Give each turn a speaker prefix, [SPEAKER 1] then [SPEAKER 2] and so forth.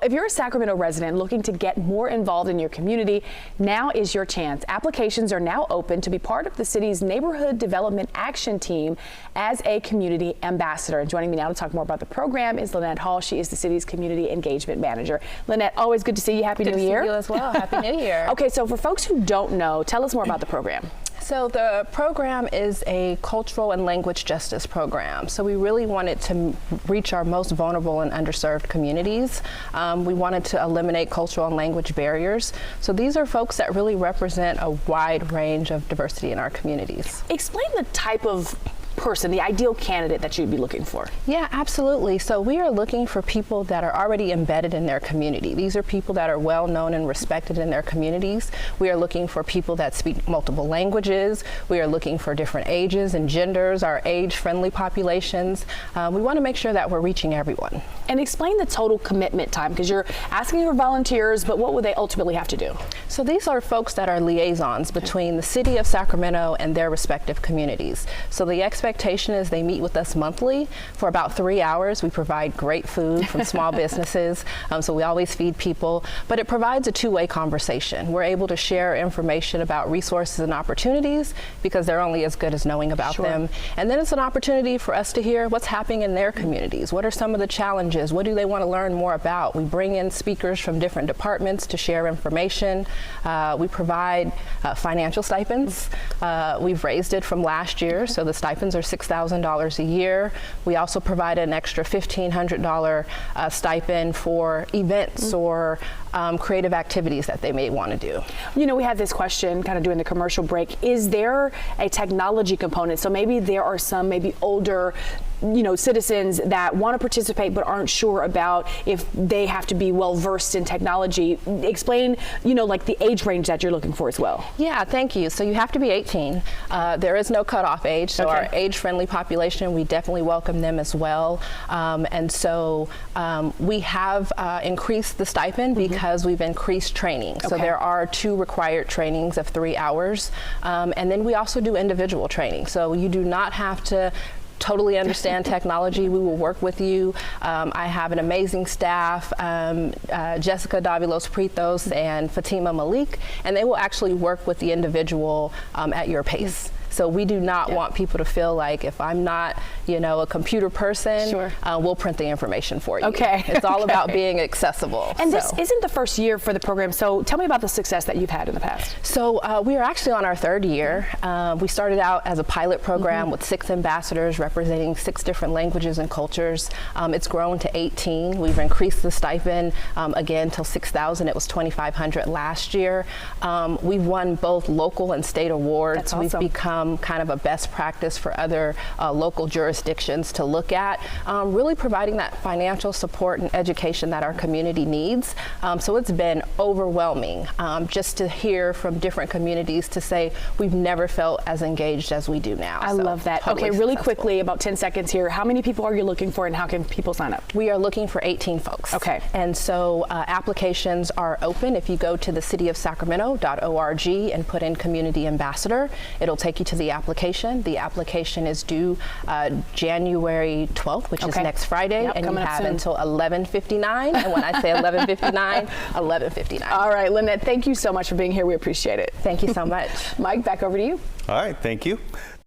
[SPEAKER 1] if you're a Sacramento resident looking to get more involved in your community, now is your chance. Applications are now open to be part of the city's Neighborhood Development Action Team as a community ambassador. And joining me now to talk more about the program is Lynette Hall. She is the city's community engagement manager. Lynette, always good to see you. Happy New Year.
[SPEAKER 2] Good to see you as well. Happy New Year.
[SPEAKER 1] Okay, so for folks who don't know, tell us more about the program.
[SPEAKER 2] So the program is a cultural and language justice program. So we really wanted to reach our most vulnerable and underserved communities. We wanted to eliminate cultural and language barriers. So these are folks that really represent a wide range of diversity in our communities.
[SPEAKER 1] Explain the type of person, the ideal candidate that you'd be looking for.
[SPEAKER 2] Yeah, absolutely. So we are looking for people that are already embedded in their community. These are people that are well known and respected in their communities. We are looking for people that speak multiple languages. We are looking for different ages and genders, our age-friendly populations. We want to make sure that we're reaching everyone.
[SPEAKER 1] And explain the total commitment time, because you're asking for volunteers, but what would they ultimately have to do?
[SPEAKER 2] So these are folks that are liaisons between the city of Sacramento and their respective communities. So the expectation is they meet with us monthly for about 3 hours. We provide great food from small businesses, so we always feed people, but it provides a two-way conversation. We're able to share information about resources and opportunities because they're only as good as knowing about them. And then it's an opportunity for us to hear what's happening in their communities. What are some of the challenges? What do they want to learn more about? We bring in speakers from different departments to share information. We provide financial stipends. We've raised it from last year, so the stipends are $6,000 a year. We also provide an extra $1,500 stipend for events or creative activities that they may want to do.
[SPEAKER 1] You know, we had this question kind of during the commercial break. Is there a technology component? So maybe there are some maybe older, you know, citizens that want to participate but aren't sure about if they have to be well versed in technology. Explain, you know, like the age range that you're looking for as well.
[SPEAKER 2] Yeah, thank you. So you have to be 18. There is no cutoff age, so our age-friendly population, we definitely welcome them as well. And so we have increased the stipend because we've increased training. So there are 2 required trainings of 3 hours. And then we also do individual training. So you do not have to totally understand technology. We will work with you. I have an amazing staff, Jessica Davilos-Pritos and Fatima Malik, and they will actually work with the individual at your pace. So we do not want people to feel like if I'm not, you know, a computer person, we'll print the information for you. It's all about being accessible.
[SPEAKER 1] And this isn't the first year for the program, so tell me about the success that you've had in the past.
[SPEAKER 2] So we are actually on our 3rd year. We started out as a pilot program with 6 ambassadors representing 6 different languages and cultures. It's grown to 18. We've increased the stipend again till $6,000. It was $2,500 last year. We've won both local and state awards. We've become kind of a best practice for other local jurisdictions to look at, really providing that financial support and education that our community needs. So it's been overwhelming just to hear from different communities to say we've never felt as engaged as we do now.
[SPEAKER 1] I love that.
[SPEAKER 2] Totally
[SPEAKER 1] really quickly, about 10 seconds here. How many people are you looking for and how can people sign up?
[SPEAKER 2] We are looking for 18 folks. And so applications are open. If you go to thecityofsacramento.org and put in community ambassador, it'll take you to the application. The application is due January 12th, which is next Friday, and you have until 11:59. And when I say 11:59, 11:59.
[SPEAKER 1] All right, Lynette, thank you so much for being here. We appreciate it.
[SPEAKER 2] Thank you so much.
[SPEAKER 1] Mike, back over to you.
[SPEAKER 3] All right, thank you.